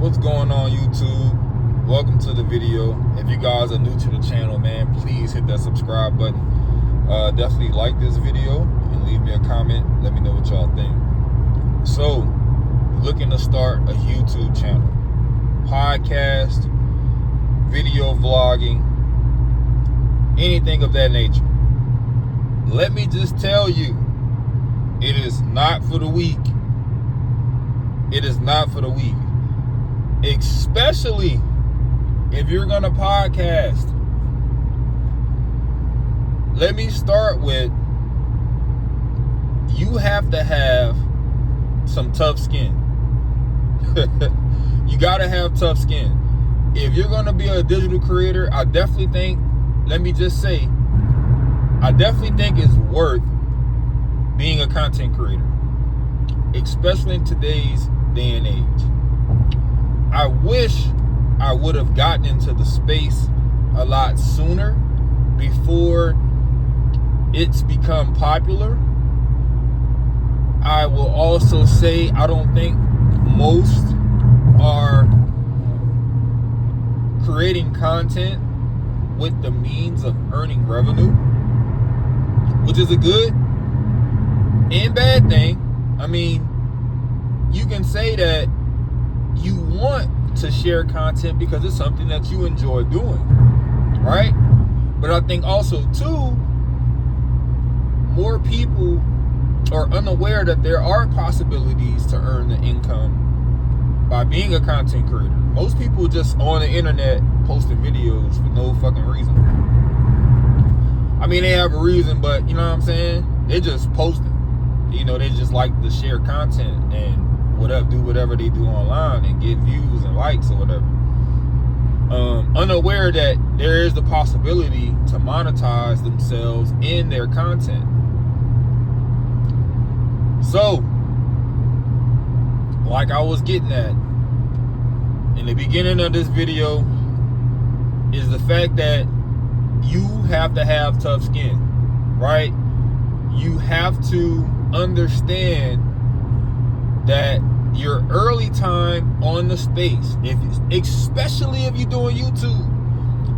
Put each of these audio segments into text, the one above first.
What's going on, YouTube? Welcome to the video. If you guys are new to the channel, man, please hit that subscribe button. Definitely like this video and leave me a comment. Let me know what y'all think. So, looking to start a YouTube channel, podcast, video vlogging, anything of that nature. Let me just tell you, it is not for the weak. It is not for the weak. Especially if you're gonna podcast. Let me start with, you have to have some tough skin. You gotta have tough skin. If you're gonna be a digital creator, I definitely think, let me just say, I definitely think it's worth being a content creator, especially in today's day and age. I wish I would have gotten into the space a lot sooner before it's become popular. I will also say I don't think most are creating content with the means of earning revenue, which is a good and bad thing. I mean, you can say that you want to share content because it's something that you enjoy doing, right? But I think also too, more people are unaware that there are possibilities to earn the income by being a content creator. Most people just on the internet posting videos for no fucking reason. I mean, they have a reason, but you know what I'm saying? They're just posting. You know, they just like to share content and do whatever they do online and get views and likes or whatever. Unaware that there is the possibility to monetize themselves in their content. So, like I was getting at in the beginning of this video, is the fact that you have to have tough skin, right? You have to understand that your early time on the space, especially if you're doing YouTube.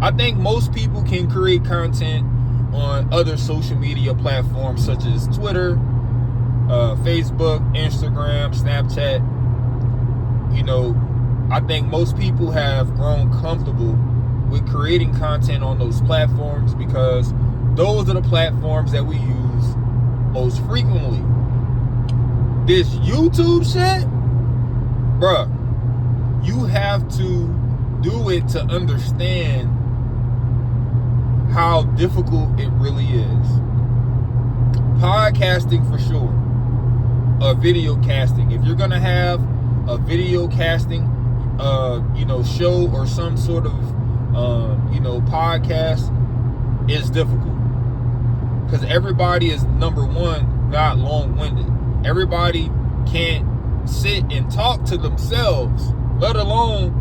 I think most people can create content on other social media platforms such as Twitter, Facebook, Instagram, Snapchat. You know, I think most people have grown comfortable with creating content on those platforms because those are the platforms that we use most frequently. This YouTube shit, bruh, you have to do it to understand how difficult it really is. Podcasting for sure, video casting. If you're gonna have a video casting, show or some sort of, podcast, is difficult because everybody is, number one, not long-winded. Everybody can't sit and talk to themselves, let alone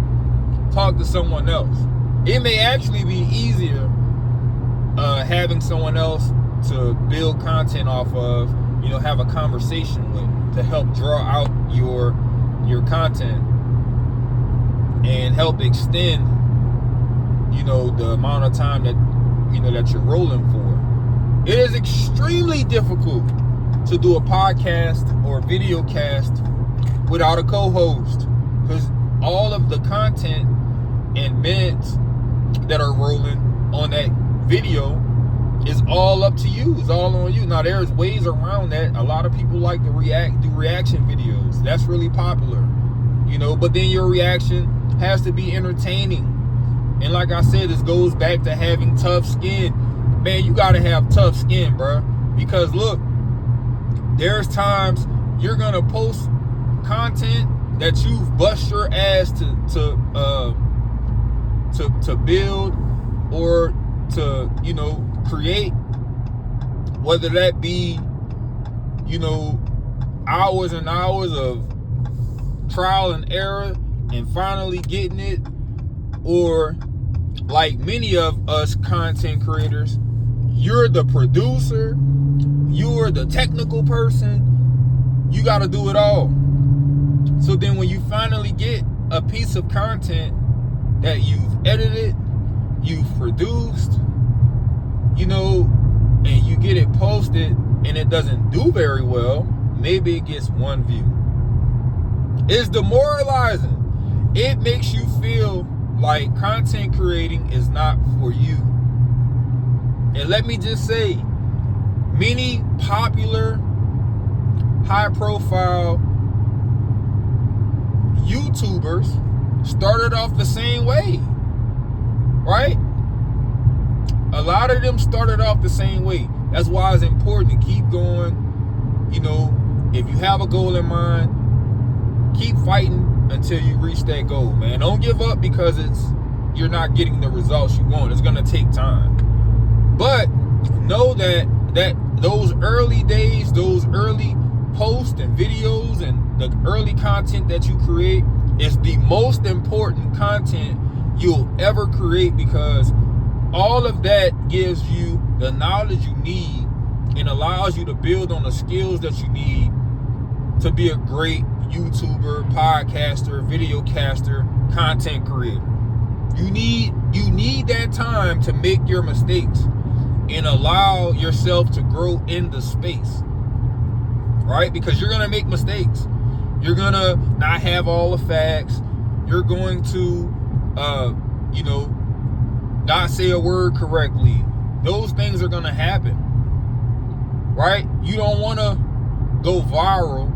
talk to someone else. It may actually be easier having someone else to build content off of, have a conversation with, to help draw out your content and help extend, the amount of time that, that you're rolling for. It is extremely difficult to do a podcast or video cast without a co-host, because all of the content and minutes that are rolling on that video is all up to you. It's all on you. Now, there's ways around that. A lot of people like to do reaction videos. That's really popular, but then your reaction has to be entertaining. And like I said, this goes back to having tough skin. Man, you gotta have tough skin, bro, because look, there's times you're gonna post content that you've bust your ass to build or to create, whether that be hours and hours of trial and error and finally getting it, or like many of us content creators, you're the producer, you're the technical person, you got to do it all. So then when you finally get a piece of content that you've edited, you've produced, you know, and you get it posted and it doesn't do very well, maybe it gets 1 view. It's demoralizing. It makes you feel like content creating is not for you. And let me just say, many popular, high-profile YouTubers started off the same way, right? A lot of them started off the same way. That's why it's important to keep going. You know, if you have a goal in mind, keep fighting until you reach that goal, man. Don't give up because you're not getting the results you want. It's gonna take time. But know that those early days, those early posts and videos and the early content that you create is the most important content you'll ever create, because all of that gives you the knowledge you need and allows you to build on the skills that you need to be a great YouTuber, podcaster, videocaster, content creator. You need that time to make your mistakes and allow yourself to grow in the space, right? Because you're gonna make mistakes. You're gonna not have all the facts. You're going to, not say a word correctly. Those things are gonna happen, right? You don't want to go viral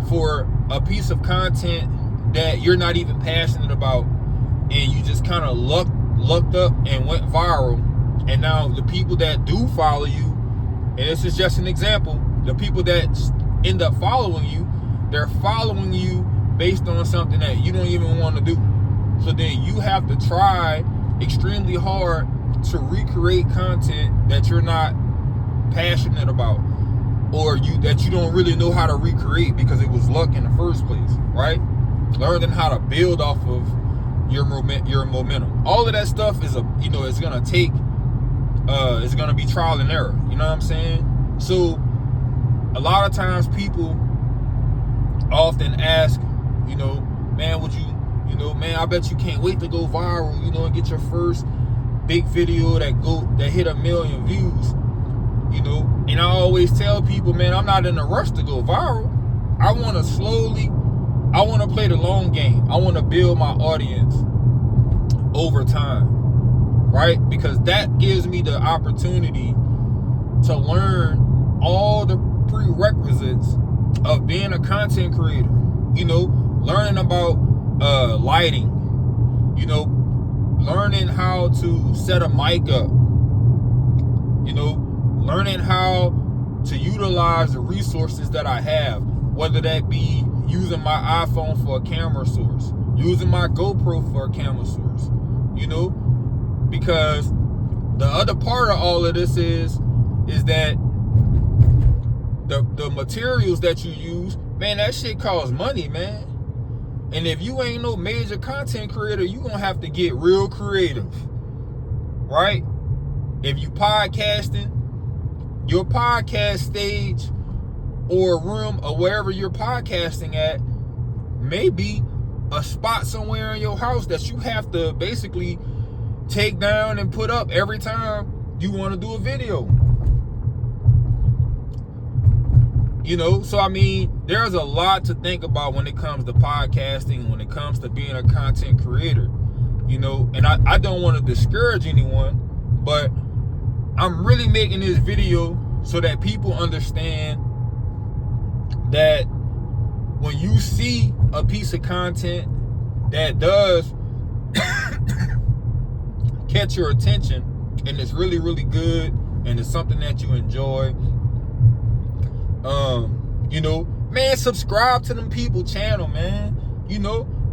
for a piece of content that you're not even passionate about, and you just kind of lucked up and went viral. And now the people that do follow you, and this is just an example, the people that end up following you, they're following you based on something that you don't even want to do. So then you have to try extremely hard to recreate content that you're not passionate about, or that you don't really know how to recreate because it was luck in the first place, right? Learning how to build off of your momentum. All of that stuff is it's gonna take it's gonna be trial and error. You know what I'm saying? So a lot of times people often ask, man, man, I bet you can't wait to go viral, and get your first big video that hit 1 million views, and I always tell people, man, I'm not in a rush to go viral. I want to play the long game. I want to build my audience over time, right? Because that gives me the opportunity to learn all the prerequisites of being a content creator, learning about lighting, learning how to set a mic up, learning how to utilize the resources that I have, whether that be using my iPhone for a camera source, using my GoPro for a camera source, because the other part of all of this is that the materials that you use, man, that shit costs money, man. And if you ain't no major content creator, you gonna have to get real creative, right? If you podcasting, your podcast stage or room or wherever you're podcasting at may be a spot somewhere in your house that you have to basically take down and put up every time you want to do a video. So I mean, there's a lot to think about when it comes to podcasting, when it comes to being a content creator, and I don't want to discourage anyone, but I'm really making this video so that people understand that when you see a piece of content that does catch your attention and it's really, really good and it's something that you enjoy, man, subscribe to them people channel, man.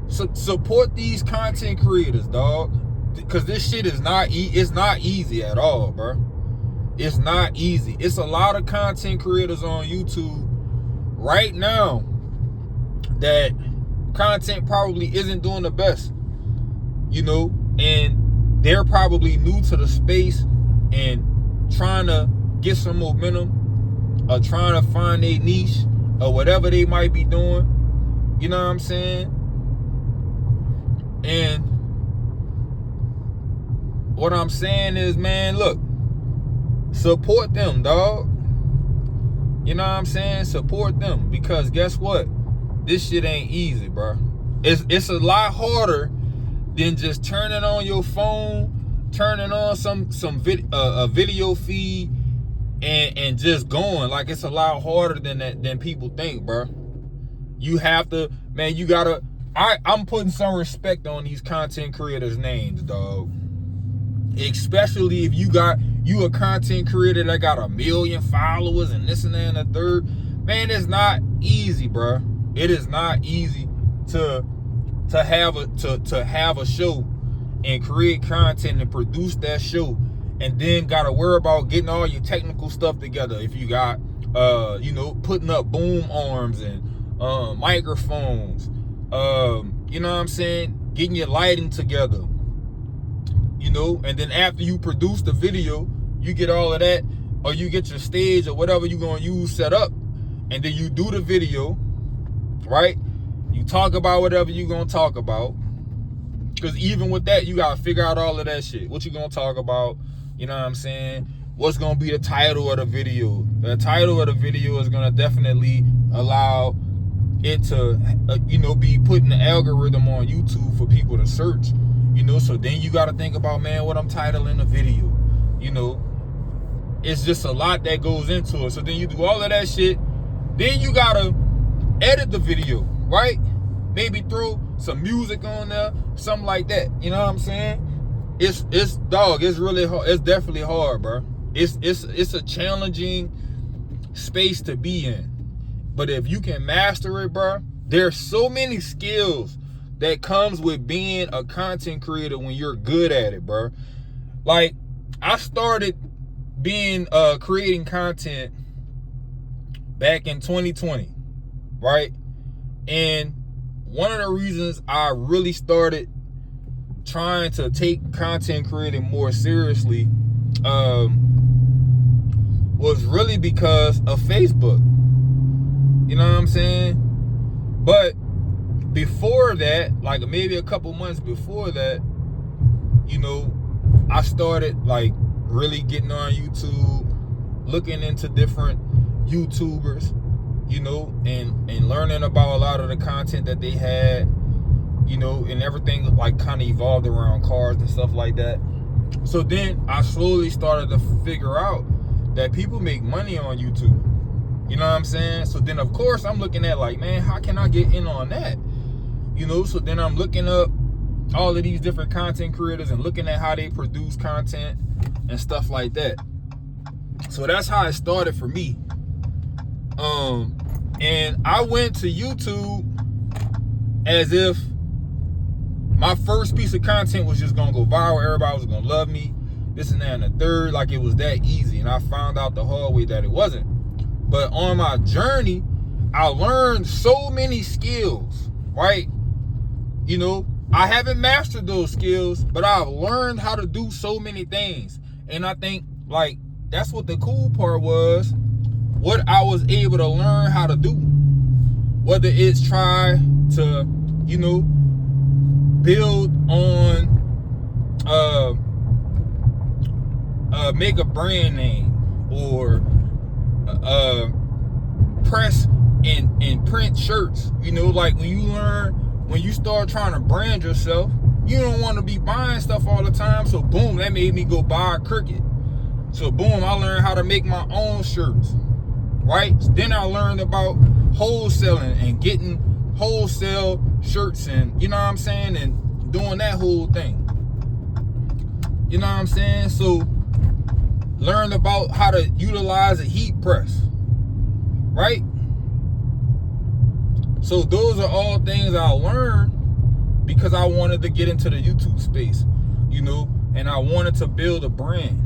Support these content creators, dog, because this shit is not it's not easy at all, bro. It's not easy. It's a lot of content creators on YouTube right now that content probably isn't doing the best, and they're probably new to the space and trying to get some momentum, or trying to find a niche, or whatever they might be doing. You know what I'm saying? And what I'm saying is, man, look, support them, dog. You know what I'm saying? Support them, because guess what? This shit ain't easy, bro. It's a lot harder than just turning on your phone, turning on a video feed, and just going. Like, it's a lot harder than that, than people think, bro. You have to, man, you gotta. I'm putting some respect on these content creators' names, dog. Especially if you a content creator that got 1 million followers and this and that and the third. Man, it's not easy, bro. It is not easy to have a show and create content and produce that show, and then gotta worry about getting all your technical stuff together. If you got putting up boom arms and microphones, you know what I'm saying, getting your lighting together, and then after you produce the video, you get all of that, or you get your stage or whatever you're gonna use set up, and then you do the video, right? You talk about whatever you're gonna talk about, because even with that, you gotta figure out all of that shit. What you gonna talk about, you know what I'm saying? What's gonna be the title of the video? The title of the video is gonna definitely allow it to be put in the algorithm on YouTube for people to search, so then you got to think about, man, what I'm titling the video. It's just a lot that goes into it. So then you do all of that shit, then you gotta edit the video, right? Maybe throw some music on there, something like that. You know what I'm saying? It's really hard. It's definitely hard, bro. It's a challenging space to be in. But if you can master it, bro, there's so many skills that comes with being a content creator when you're good at it, bro. Like, I started creating content back in 2020, right? And one of the reasons I really started trying to take content creating more seriously was really because of Facebook. You know what I'm saying? But before that, like maybe a couple months before that, I started like really getting on YouTube, looking into different YouTubers, and learning about a lot of the content that they had, and everything like kind of evolved around cars and stuff like that. So then I slowly started to figure out that people make money on YouTube. You know what I'm saying? So then, of course, I'm looking at like, man, how can I get in on that? So then I'm looking up all of these different content creators and looking at how they produce content and stuff like that. So that's how it started for me. And I went to YouTube as if my first piece of content was just gonna go viral. Everybody was gonna love me, this and that and the third, like it was that easy. And I found out the hard way that it wasn't. But on my journey, I learned so many skills, right? I haven't mastered those skills, but I've learned how to do so many things. And I think, like, that's what the cool part was, what I was able to learn how to do. Whether it's try to, build on, make a brand name, or press and print shirts. Like when you start trying to brand yourself, you don't want to be buying stuff all the time. So boom, that made me go buy a Cricut. So boom, I learned how to make my own shirts, right? So then I learned about wholesaling and getting wholesale shirts, and you know what I'm saying, and doing that whole thing. You know what I'm saying? So learned about how to utilize a heat press, right? So those are all things I learned because I wanted to get into the YouTube space, and I wanted to build a brand.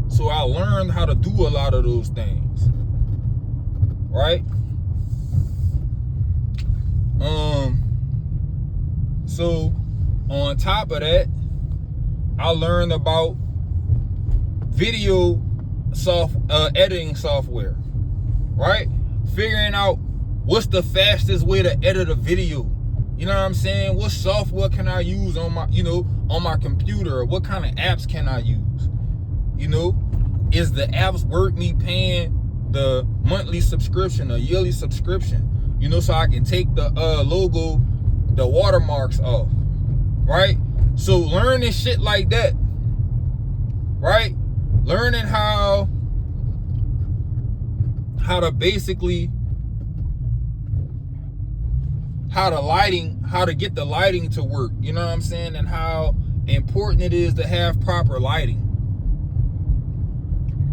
So I learned how to do a lot of those things, right? So on top of that, I learned about video editing software, right? Figuring out what's the fastest way to edit a video You know what I'm saying? What software can I use on my, on my computer? Or what kind of apps can I use? Is the apps worth me paying the monthly subscription or yearly subscription? So I can take the logo, the watermarks off, right? So learning shit like that, right? Learning how to basically, how to get the lighting to work, you know what I'm saying? And how important it is to have proper lighting.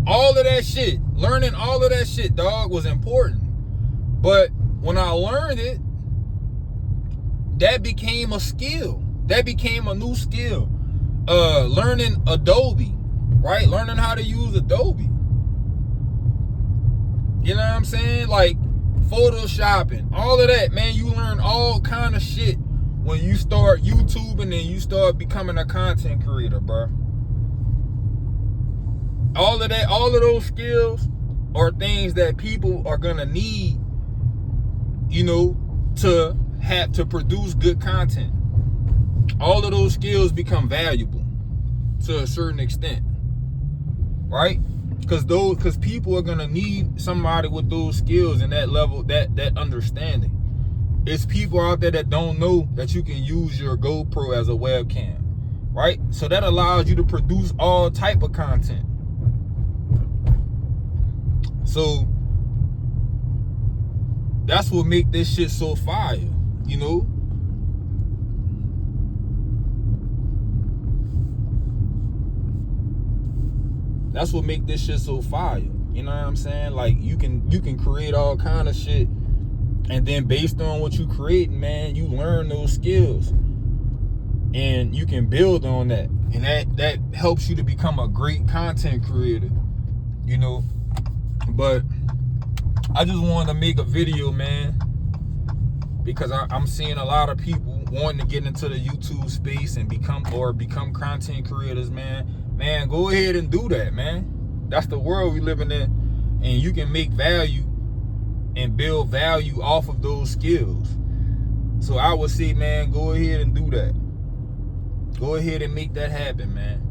All of that shit, learning all of that shit, dog, was important. But when I learned it, that became a skill. That became a new skill. Learning Adobe, right? Learning how to use Adobe. You know what I'm saying? Like Photoshopping, all of that, man. You learn all kind of shit when you start YouTube and then you start becoming a content creator, bro. All of that, all of those skills are things that people are gonna need, to have to produce good content. All of those skills become valuable to a certain extent, right? Because people are gonna need somebody with those skills and that level, that understanding. It's people out there that don't know that you can use your GoPro as a webcam, right? So that allows you to produce all type of content. So that's what make this shit so fire, That's what make this shit so fire. You know what I'm saying? Like you can create all kind of shit, and then based on what you create, man, you learn those skills, and you can build on that, and that helps you to become a great content creator, But I just wanted to make a video, man, because I'm seeing a lot of people wanting to get into the YouTube space and become content creators, man. Man, go ahead and do that, man. That's the world we living in, and you can make value and build value off of those skills. So I would say, man, go ahead and do that. Go ahead and make that happen, man.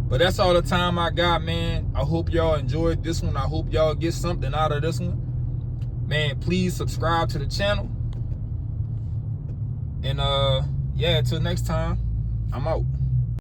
But that's all the time I got, man. I hope y'all enjoyed this one. I hope y'all get something out of this one. Man, please subscribe to the channel. And yeah, until next time, I'm out.